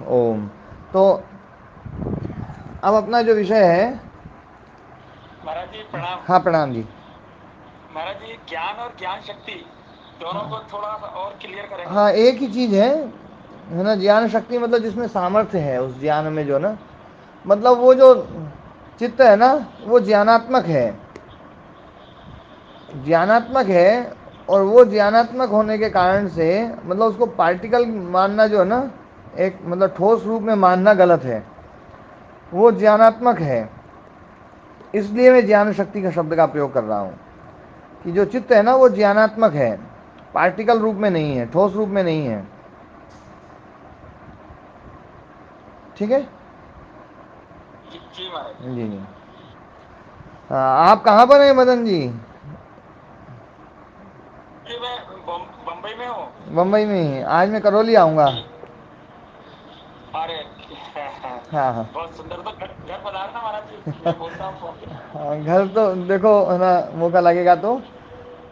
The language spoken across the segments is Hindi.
ओम। तो अब अपना जो विषय है, महाराज जी प्रणाम। हाँ प्रणाम जी। महाराज जी ज्ञान और ज्ञान शक्ति दोनों को थोड़ा सा और क्लियर करेंगे। हाँ एक ही चीज है ना। ज्ञान शक्ति मतलब जिसमें सामर्थ्य है, उस ज्ञान में जो ना, मतलब वो जो चित्त है ना, वो ज्ञानात्मक है, ज्ञानात्मक है। और वो ज्ञानात्मक होने के कारण से मतलब उसको पार्टिकल मानना जो है ना, एक मतलब ठोस रूप में मानना गलत है। वो ज्ञानात्मक है, इसलिए मैं ज्ञान शक्ति का शब्द का प्रयोग कर रहा हूँ कि जो चित्त है ना वो ज्ञानात्मक है, पार्टिकल रूप में नहीं है, ठोस रूप में नहीं है। ठीक है। जी महाराज जी जी। हाँ, आप कहाँ पर हैं मदन जी? जी। मैं बम्बई में हूँ। बम्बई में ही? आज मैं करौली आऊँगा। जी। अरे हाँ हाँ। बहुत सुंदर। तो घर पधारना महाराज जी, मैं बोलता हूँ फोन पे। हाँ, घर तो देखो है ना, मौका लगेगा तो,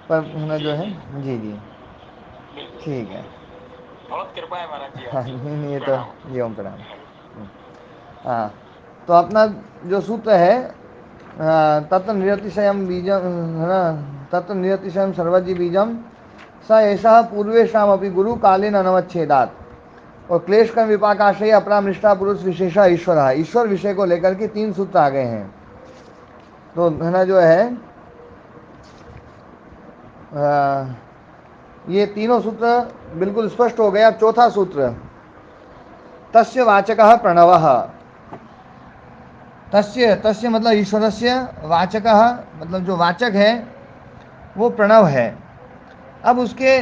पर है ना जो जी है। जी जी जी। बिल्कुल। ठीक है। बहुत कृपा है महाराज जी हाँ आपकी। नहीं नहीं, ये तो प्रणाम। जी ओम प्रणाम। हाँ, तो अपना जो सूत्र है, तत्व निरतिशयम बीजम, है ना, तत्व निरतिशयम सर्वज्ञ बीजम स ऐसा पूर्वेशम अपनी गुरु कालीन अनवच्छेदात। और क्लेश कर्म विपाकाशय अपना निष्ठा पुरुष विशेषा ईश्वर है। ईश्वर विषय को लेकर के 3 सूत्र आ गए हैं। तो है ना जो है, ये तीनों सूत्र बिल्कुल स्पष्ट हो गए। अब चौथा सूत्र, तस्य वाचकः प्रणवः। तस्य तस्य मतलब ईश्वरस्य, वाचकः मतलब जो वाचक है वो प्रणव है। अब उसके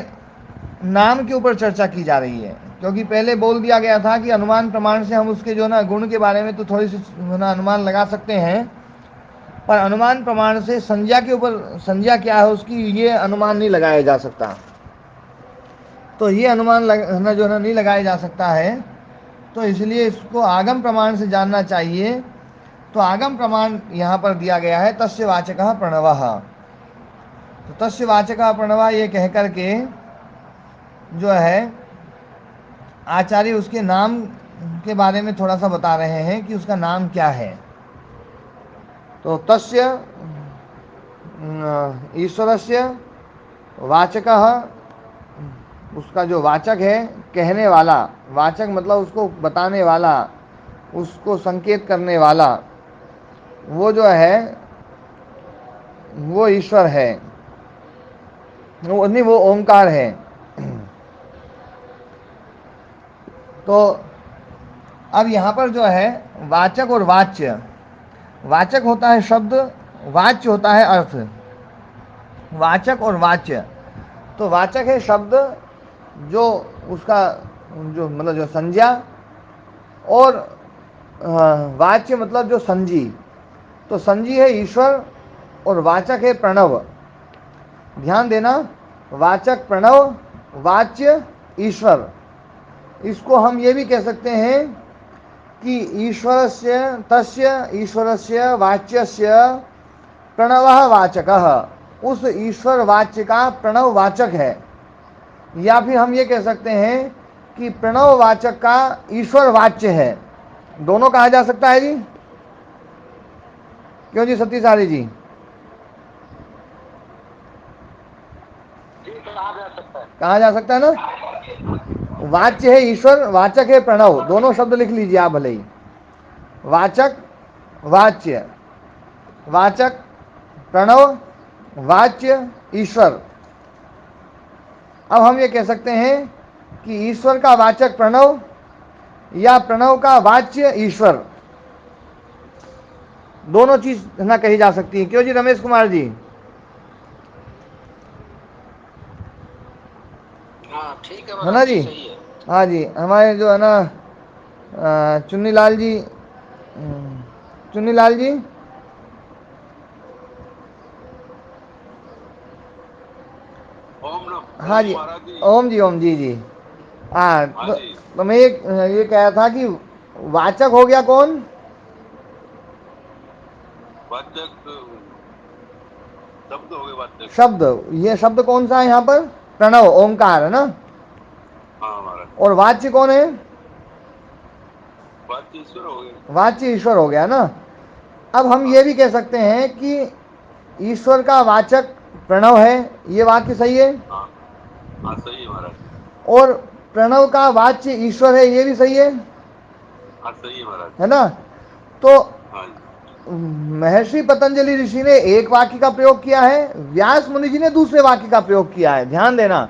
नाम के ऊपर चर्चा की जा रही है, क्योंकि पहले बोल दिया गया था कि अनुमान प्रमाण से हम उसके जो ना गुण के बारे में तो थोड़ी सी ना अनुमान लगा सकते हैं, पर अनुमान प्रमाण से संज्ञा के ऊपर, संज्ञा क्या है उसकी, ये अनुमान नहीं लगाया जा सकता। तो ये अनुमान ना जो है नहीं लगाया जा सकता है, तो इसलिए इसको आगम प्रमाण से जानना चाहिए। तो आगम प्रमाण यहाँ पर दिया गया है, तस्य वाचकः प्रणवः। तो तस्य वाचकः प्रणवः ये कह करके जो है आचार्य उसके नाम के बारे में थोड़ा सा बता रहे हैं कि उसका नाम क्या है। तो तस्य ईश्वरस्य वाचकः, उसका जो वाचक है, कहने वाला, वाचक मतलब उसको बताने वाला, उसको संकेत करने वाला, वो जो है वो ईश्वर है। वो नहीं, वो ओंकार है। तो अब यहाँ पर जो है वाचक और वाच्य, वाचक होता है शब्द, वाच्य होता है अर्थ। वाचक और वाच्य, तो वाचक है शब्द, जो उसका जो मतलब जो संज्ञा, और वाच्य मतलब जो संजी। तो संजी है ईश्वर और वाचक है प्रणव। ध्यान देना, वाचक प्रणव, वाच्य ईश्वर। इसको हम ये भी कह सकते हैं कि ईश्वरस्य, तस्य ईश्वरस्य वाच्यस्य प्रणवः वाचकः, उस ईश्वर वाच्य का प्रणव वाचक है। या फिर हम ये कह सकते हैं कि प्रणव वाचक का ईश्वर वाच्य है। दोनों कहा जा सकता है जी। क्यों जी सतीशारी जी? जी कहा जा सकता है। कहा जा सकता है ना। वाच्य है ईश्वर, वाचक है प्रणव, दोनों शब्द लिख लीजिए आप भले ही। वाचक, वाच्य, वाचक प्रणव, वाच्य ईश्वर। अब हम ये कह सकते हैं कि ईश्वर का वाचक प्रणव या प्रणव का वाच्य ईश्वर, दोनों चीज ना कही जा सकती है। क्यों जी रमेश कुमार जी? हाँ ठीक है है ना महाराज जी, जी? सही है। हाँ जी, हमारे जो है ना चुन्नी लाल जी, चुन्नी लाल जी। हाँ ओम जी, महाराज जी। ओम जी, ओम जी जी। हाँ हाँ जी। तो मैं ये कह रहा था कि वाचक हो गया कौन? वाचक शब्द हो गए वाचक। शब्द। ये शब्द कौन सा है यहाँ पर? प्रणव, ओंकार है ना। हाँ महाराज। और वाच्य कौन है? वाच्य ईश्वर हो गया। वाच्य ईश्वर हो गया ना। अब हम ये भी कह सकते हैं कि ईश्वर का वाचक प्रणव है, ये वाक्य सही है। हाँ हाँ सही है महाराज। और प्रणव का वाच्य ईश्वर है, ये भी सही है हाँ सही है महाराज। है ना। तो हाँ जी। महर्षि पतंजलि ऋषि ने एक वाक्य का प्रयोग किया है, व्यास मुनि जी ने दूसरे वाक्य का प्रयोग किया है। ध्यान देना,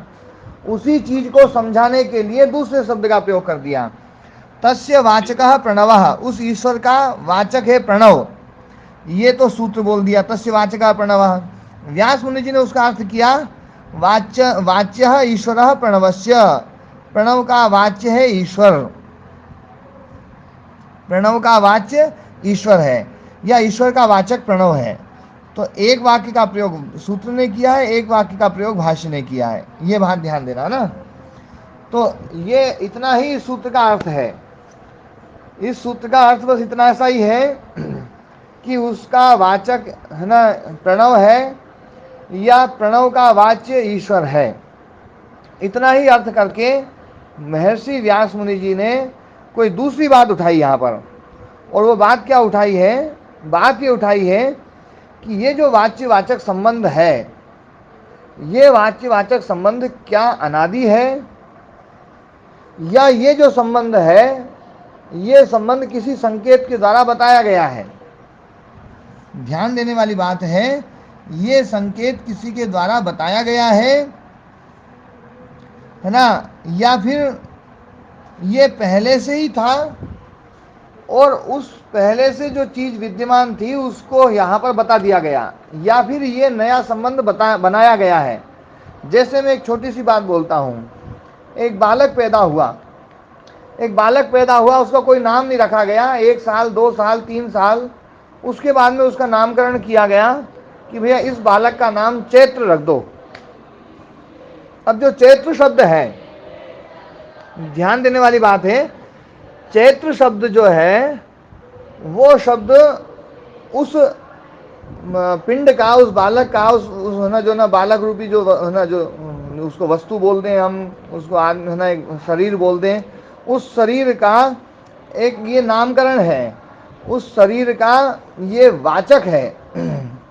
उसी चीज को समझाने के लिए दूसरे शब्द का प्रयोग कर दिया। तस्य वाचकः प्रणवः, उस ईश्वर का वाचक है प्रणव, ये तो सूत्र बोल दिया, तस्य वाचकः प्रणवः। व्यास मुनि जी ने उसका अर्थ किया वाच्य ईश्वरः प्रणवस्य, प्रणव का वाच्य है ईश्वर, प्रणव का वाच्य ईश्वर है, या ईश्वर का वाचक प्रणव है। तो एक वाक्य का प्रयोग सूत्र ने किया है, एक वाक्य का प्रयोग भाष्य ने किया है, ये बात ध्यान देना ना। तो ये इतना ही इस सूत्र का अर्थ है। इस सूत्र का अर्थ बस इतना ऐसा ही है कि उसका वाचक है ना प्रणव है, या प्रणव का वाच्य ईश्वर है। इतना ही अर्थ करके महर्षि व्यास मुनि जी ने कोई दूसरी बात उठाई यहाँ पर। और वो बात क्या उठाई है? बात ये उठाई है कि ये जो वाच्य वाचक संबंध है, ये वाच्य वाचक संबंध क्या अनादि है, या ये जो संबंध है ये संबंध किसी संकेत के द्वारा बताया गया है। ध्यान देने वाली बात है, ये संकेत किसी के द्वारा बताया गया है ना, या फिर ये पहले से ही था और उस पहले से जो चीज विद्यमान थी उसको यहाँ पर बता दिया गया, या फिर ये नया संबंध बनाया गया है। जैसे मैं एक छोटी सी बात बोलता हूँ, एक बालक पैदा हुआ, उसका कोई नाम नहीं रखा गया, 1 साल 2 साल 3 साल, उसके बाद में उसका नामकरण किया गया कि भैया इस बालक का नाम चैत्र रख दो। अब जो चैत्र शब्द है, ध्यान देने वाली बात है, चैत्र शब्द जो है वो शब्द उस पिंड का, उस बालक का, उस है ना जो ना बालक रूपी जो है ना जो उसको वस्तु बोलते हैं हम, उसको है ना एक शरीर बोलते हैं, उस शरीर का एक ये नामकरण है, उस शरीर का ये वाचक है।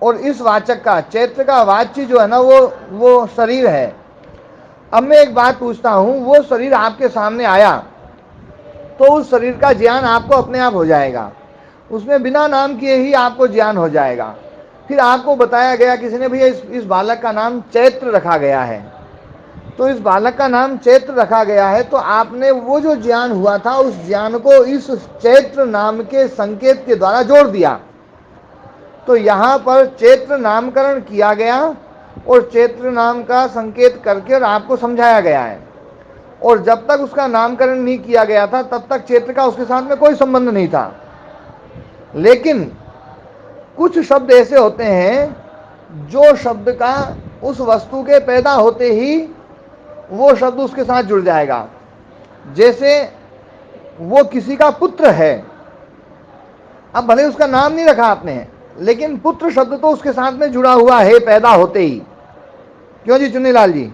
और इस वाचक का, चैत्र का वाच्य जो है ना वो शरीर है। अब मैं एक बात पूछता हूँ, वो शरीर आपके सामने आया तो उस शरीर का ज्ञान आपको अपने आप हो जाएगा, उसमें बिना नाम किए ही आपको ज्ञान हो जाएगा। फिर आपको बताया गया किसी ने, भैया इस बालक का नाम चैत्र रखा गया है, तो इस बालक का नाम चैत्र रखा गया है, तो आपने वो जो ज्ञान हुआ था उस ज्ञान को इस चैत्र नाम के संकेत के द्वारा जोड़ दिया। तो यहाँ पर चैत्र नामकरण किया गया और चैत्र नाम का संकेत करके और आपको समझाया गया है। और जब तक उसका नामकरण नहीं किया गया था तब तक चैत्र का उसके साथ में कोई संबंध नहीं था। लेकिन कुछ शब्द ऐसे होते हैं जो शब्द का उस वस्तु के पैदा होते ही वो शब्द उसके साथ जुड़ जाएगा। जैसे वो किसी का पुत्र है, अब भले उसका नाम नहीं रखा आपने, लेकिन पुत्र शब्द तो उसके साथ में जुड़ा हुआ है पैदा होते ही। क्यों जी चुन्नीलाल जी?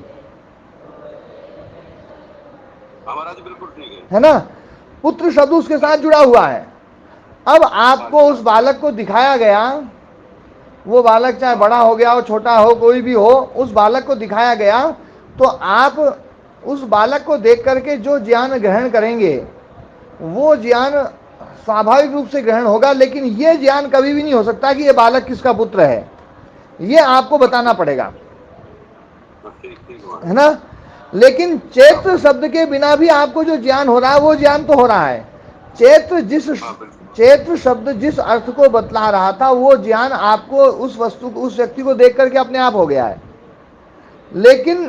हमारा जी बिल्कुल ठीक है ना, पुत्र शब्द उसके साथ जुड़ा हुआ है। अब आपको उस बालक को दिखाया गया, वो बालक चाहे बड़ा हो गया हो छोटा हो कोई भी हो, उस बालक को दिखाया गया, तो आप उस बालक को देख करके जो ज्ञान ग्रहण करेंगे वो ज्ञान स्वाभाविक रूप से ग्रहण होगा। लेकिन ये ज्ञान कभी भी नहीं हो सकता कि ये बालक किसका पुत्र है, ये आपको बताना पड़ेगा, है ना। लेकिन चैत्र शब्द के बिना भी आपको जो ज्ञान हो रहा है वो ज्ञान तो हो रहा है। चैत्र शब्द जिस अर्थ को बतला रहा था वो ज्ञान आपको उस वस्तु को, उस व्यक्ति को देख करके अपने आप हो गया है। लेकिन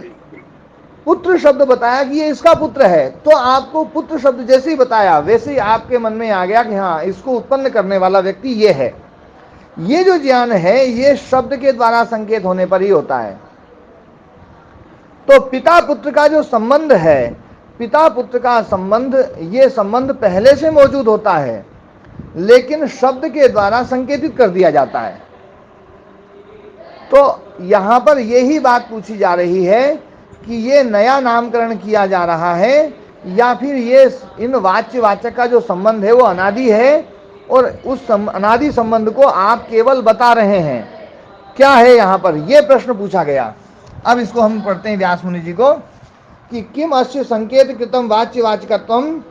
पुत्र शब्द बताया कि ये इसका पुत्र है, तो आपको पुत्र शब्द जैसे ही बताया वैसे ही आपके मन में आ गया कि हाँ इसको उत्पन्न करने वाला व्यक्ति ये है। ये जो ज्ञान है ये शब्द के द्वारा संकेत होने पर ही होता है। तो पिता पुत्र का जो संबंध है, पिता पुत्र का संबंध, ये संबंध पहले से मौजूद होता है लेकिन शब्द के द्वारा संकेतित कर दिया जाता है। तो यहां पर यही बात पूछी जा रही है कि ये नया नामकरण किया जा रहा है, या फिर ये इन वाच्य वाचक का जो संबंध है वो अनादि है और उस अनादि संबंध को आप केवल बता रहे हैं, क्या है यहाँ पर, ये प्रश्न पूछा गया। अब इसको हम पढ़ते हैं व्यास मुनि जी को कि किम अस्य संकेत कृतम वाच्य वाचकत्वम,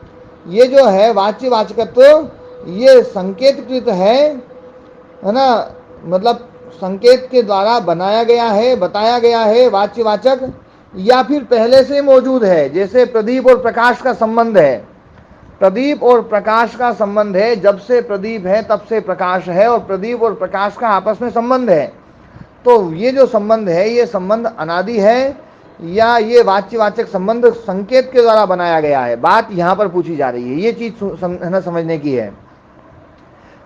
ये जो है वाच्य वाचकत्व ये संकेत कृत है ना, मतलब संकेत के द्वारा बनाया गया है, बताया गया है वाच्य वाचक, या फिर पहले से मौजूद है, जैसे प्रदीप और प्रकाश का संबंध है, प्रदीप और प्रकाश का संबंध है, जब से प्रदीप है तब से प्रकाश है और प्रदीप और प्रकाश का आपस में संबंध है। तो ये जो संबंध है ये संबंध अनादि है या ये वाच्यवाचक संबंध संकेत के द्वारा बनाया गया है, बात यहाँ पर पूछी जा रही है। ये चीज समझने की है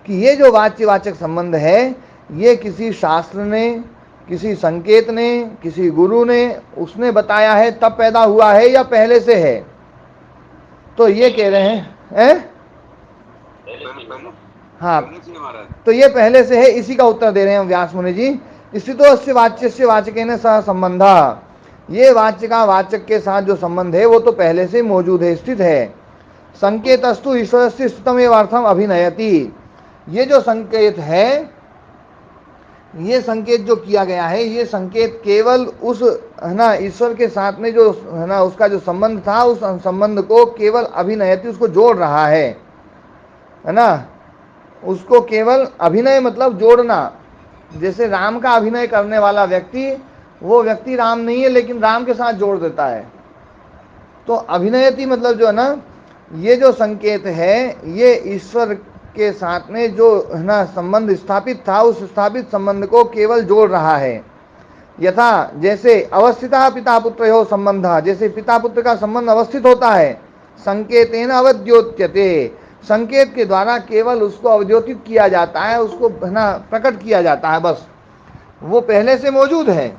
कि ये जो वाच्यवाचक संबंध है ये किसी शास्त्र ने, किसी संकेत ने, किसी गुरु ने उसने बताया है तब पैदा हुआ है या पहले से है। तो ये कह रहे हैं हाँ, तो ये पहले से है, इसी का उत्तर दे रहे हैं व्यास मुनि जी। स्थितो अस्य वाच्य से वाचकेन सह संबंधा, ये वाच्य का वाचक के साथ जो संबंध है वो तो पहले से मौजूद है, स्थित है। संकेतस्तु ईश्वर से स्थितम एवं अर्थम अभिनयति, ये जो संकेत है, ये संकेत जो किया गया है ये संकेत केवल उस है ना ईश्वर के साथ में जो है ना उसका जो संबंध था उस संबंध को केवल अभिनयति, उसको जोड़ रहा है ना, उसको केवल अभिनय मतलब जोड़ना। जैसे राम का अभिनय करने वाला व्यक्ति, वो व्यक्ति राम नहीं है लेकिन राम के साथ जोड़ देता है। तो अभिनयति मतलब जो है ना ये जो संकेत है ये ईश्वर के साथ में जो है ना संबंध स्थापित था उस स्थापित संबंध को केवल जोड़ रहा है। यथा जैसे अवस्थिता पिता पुत्र हो संबंध, जैसे पिता पुत्र का संबंध अवस्थित होता है, संकेतेन अवद्योत्यते, संकेत के द्वारा केवल उसको अवद्योतित किया जाता है, उसको है ना प्रकट किया जाता है, बस वो पहले से मौजूद है,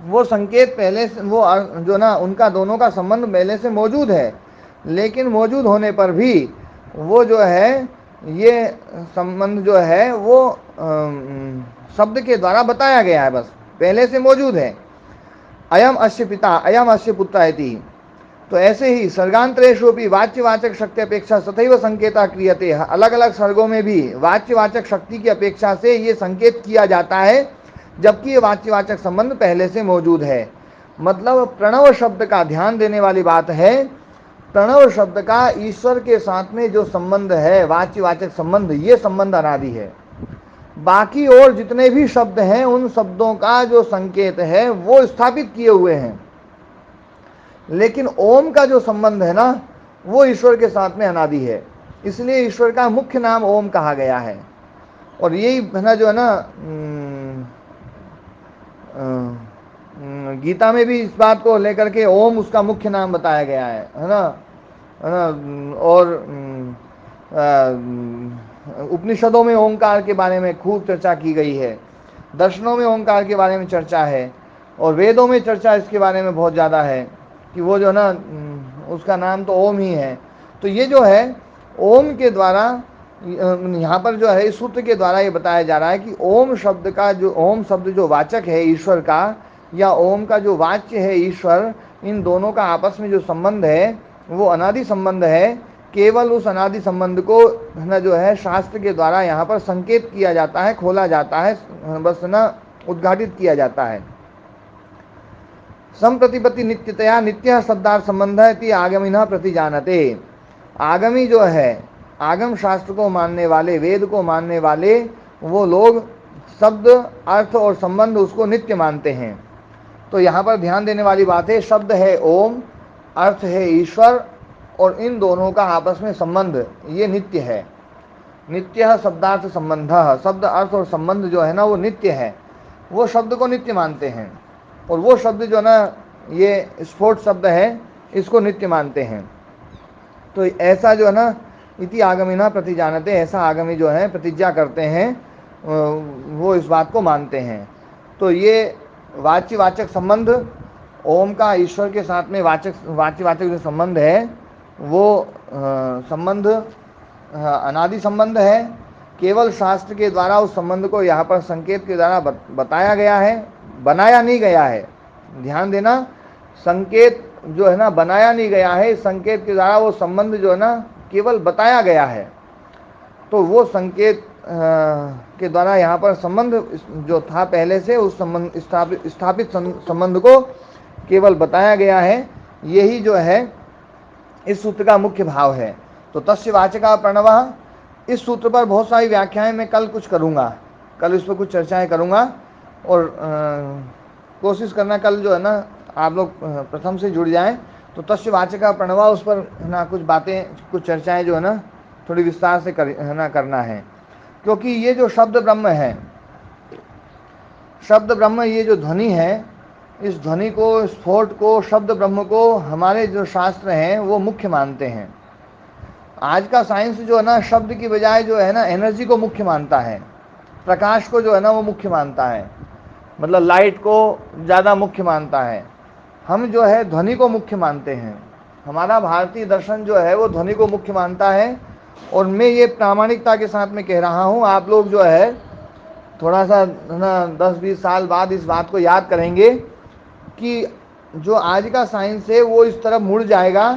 वो संकेत पहले से, वो जो ना उनका दोनों का संबंध पहले से मौजूद है, लेकिन मौजूद होने पर भी वो जो है ये संबंध जो है वो शब्द के द्वारा बताया गया है, बस पहले से मौजूद है। अयम अस्य पिता अयम अस्य पुत्र इति, तो ऐसे ही सर्गांतरेषु भी वाच्यवाचक शक्ति अपेक्षा तथैव संकेता क्रियते, अलग अलग सर्गों में भी वाच्यवाचक शक्ति की अपेक्षा से ये संकेत किया जाता है, जबकि ये वाच्यवाचक संबंध पहले से मौजूद है। मतलब प्रणव शब्द का ध्यान देने वाली बात है, प्रणव शब्द का ईश्वर के साथ में जो संबंध है वाच्यवाचक संबंध, ये संबंध अनादि है। बाकी और जितने भी शब्द हैं उन शब्दों का जो संकेत है वो स्थापित किए हुए हैं, लेकिन ओम का जो संबंध है ना वो ईश्वर के साथ में अनादि है, इसलिए ईश्वर का मुख्य नाम ओम कहा गया है। और यही है ना जो है ना गीता में भी इस बात को लेकर के ओम उसका मुख्य नाम बताया गया है ना, और उपनिषदों में ओंकार के बारे में खूब चर्चा की गई है, दर्शनों में ओंकार के बारे में चर्चा है, और वेदों में चर्चा इसके बारे में बहुत ज़्यादा है कि वो जो ना उसका नाम तो ओम ही है। तो ये जो है ओम के द्वारा यहाँ पर जो है इस सूत्र के द्वारा ये बताया जा रहा है कि ओम शब्द का जो ओम शब्द जो वाचक है ईश्वर का, या ओम का जो वाच्य है ईश्वर, इन दोनों का आपस में जो संबंध है वो अनादि संबंध है। केवल उस अनादि संबंध को ना जो है शास्त्र के द्वारा यहाँ पर संकेत किया जाता है, खोला जाता है, बस ना उद्घाटित किया जाता है। संप्रतिपत्ति नित्यतया नित्य शब्दार्थ संबंध है आगमिना प्रति जानते, आगमी जो है आगम शास्त्र को मानने वाले, वेद को मानने वाले वो लोग शब्द अर्थ और संबंध उसको नित्य मानते हैं। तो यहाँ पर ध्यान देने वाली बात है, शब्द है ओम, अर्थ है ईश्वर, और इन दोनों का आपस में संबंध ये नित्य है। नित्य शब्दार्थ संबंध, शब्द अर्थ और संबंध जो है ना वो नित्य है, वो शब्द को नित्य मानते हैं, और वो शब्द जो ना ये स्फोट शब्द है इसको नित्य मानते हैं। तो ऐसा जो है ना इति आगमिना प्रति जानते, ऐसा आगमी जो है प्रतिज्ञा करते हैं, वो इस बात को मानते हैं। तो ये वाच्यवाचक संबंध ओम का ईश्वर के साथ में वाच्यवाचक जो संबंध है वो संबंध अनादि संबंध है, केवल शास्त्र के द्वारा उस संबंध को यहाँ पर संकेत के द्वारा बताया गया है, बनाया नहीं गया है। ध्यान देना, संकेत जो है ना बनाया नहीं गया है, इस संकेत के द्वारा वो संबंध जो है ना केवल बताया गया है। तो वो संकेत के द्वारा यहाँ पर संबंध जो था पहले से, उस संबंध स्थापित संबंध को केवल बताया गया है। यही जो है इस सूत्र का मुख्य भाव है। तो तस्य वाचका प्रणवः, इस सूत्र पर बहुत सारी व्याख्याएं मैं कल कुछ करूँगा, कल इस पर कुछ चर्चाएं करूँगा। और कोशिश करना कल जो है ना आप लोग प्रथम से जुड़ जाएं। तो तस्य वाचका प्रणवः, उस पर है ना कुछ बातें, कुछ चर्चाएं जो है ना थोड़ी विस्तार से है ना करना है। क्योंकि ये जो शब्द ब्रह्म है, शब्द ब्रह्म, ये जो ध्वनि है, इस ध्वनि को, स्फोट को, शब्द ब्रह्म को हमारे जो शास्त्र हैं वो मुख्य मानते हैं। आज का साइंस जो है ना शब्द की बजाय जो है ना एनर्जी को मुख्य मानता है, प्रकाश को जो है ना वो मुख्य मानता है, मतलब लाइट को ज़्यादा मुख्य मानता है। हम जो है ध्वनि को मुख्य मानते हैं। हमारा भारतीय दर्शन जो है वो ध्वनि को मुख्य मानता है। और मैं ये प्रामाणिकता के साथ में कह रहा हूँ, आप लोग जो है थोड़ा सा ना 10-20 साल बाद इस बात को याद करेंगे कि जो आज का साइंस है वो इस तरफ मुड़ जाएगा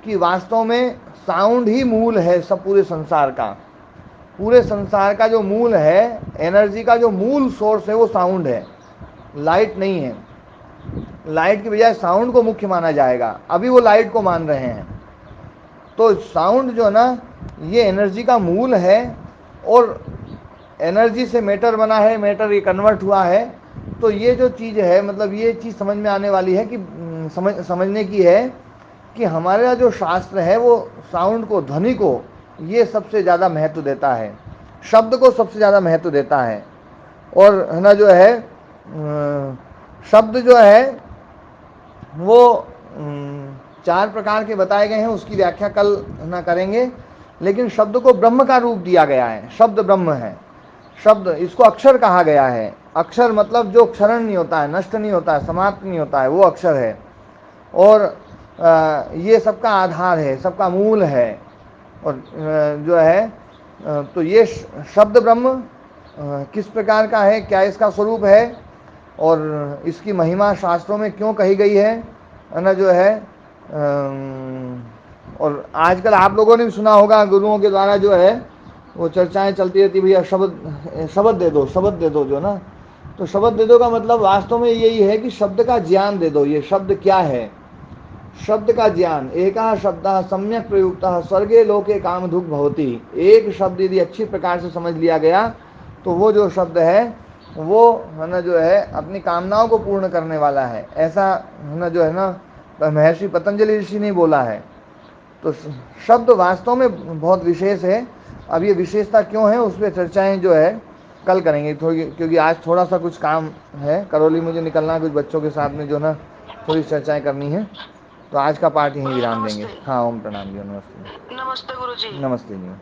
कि वास्तव में साउंड ही मूल है सब पूरे संसार का। पूरे संसार का जो मूल है, एनर्जी का जो मूल सोर्स है वो साउंड है, लाइट नहीं है। लाइट की बजाय साउंड को मुख्य माना जाएगा। अभी वो लाइट को मान रहे हैं। तो साउंड जो है ना ये एनर्जी का मूल है, और एनर्जी से मैटर बना है, मैटर ये कन्वर्ट हुआ है। तो ये जो चीज़ है, मतलब ये चीज़ समझ में आने वाली है कि समझने की है कि हमारा जो शास्त्र है वो साउंड को, ध्वनि को ये सबसे ज़्यादा महत्व देता है, शब्द को सबसे ज़्यादा महत्व देता है। और है ना जो है शब्द जो है वो 4 प्रकार के बताए गए हैं, उसकी व्याख्या कल ना करेंगे। लेकिन शब्द को ब्रह्म का रूप दिया गया है, शब्द ब्रह्म है। शब्द, इसको अक्षर कहा गया है। अक्षर मतलब जो क्षरण नहीं होता है, नष्ट नहीं होता है, समाप्त नहीं होता है, वो अक्षर है। और ये सबका आधार है, सबका मूल है। और जो है तो ये शब्द ब्रह्म किस प्रकार का है, क्या इसका स्वरूप है, और इसकी महिमा शास्त्रों में क्यों कही गई है ना जो है। और आजकल आप लोगों ने भी सुना होगा, गुरुओं के द्वारा जो है वो चर्चाएं चलती रहती, भैया शब्द दे दो, शब्द दे दो जो ना। तो शब्द दे दो का मतलब वास्तव में यही है कि शब्द का ज्ञान दे दो। ये शब्द क्या है, शब्द का ज्ञान। एका शब्दः सम्यक प्रयुक्तः स्वर्गे लोके कामधुक् भवति। एक शब्द यदि अच्छी प्रकार से समझ लिया गया तो वो जो शब्द है वो है ना जो है अपनी कामनाओं को पूर्ण करने वाला है। ऐसा है ना जो है ना महर्षि पतंजलि ऋषि ने बोला है। तो शब्द वास्तव में बहुत विशेष है। अब ये विशेषता क्यों है उस पर चर्चाएं जो है कल करेंगे थोड़ी, क्योंकि आज थोड़ा सा कुछ काम है, करौली मुझे निकलना है, कुछ बच्चों के साथ में जो ना थोड़ी चर्चाएं करनी है। तो आज का पाठ यहीं विराम देंगे। हाँ, ओम प्रणाम जी, नमस्ते। नमस्ते गुरुजी। नमस्ते जी।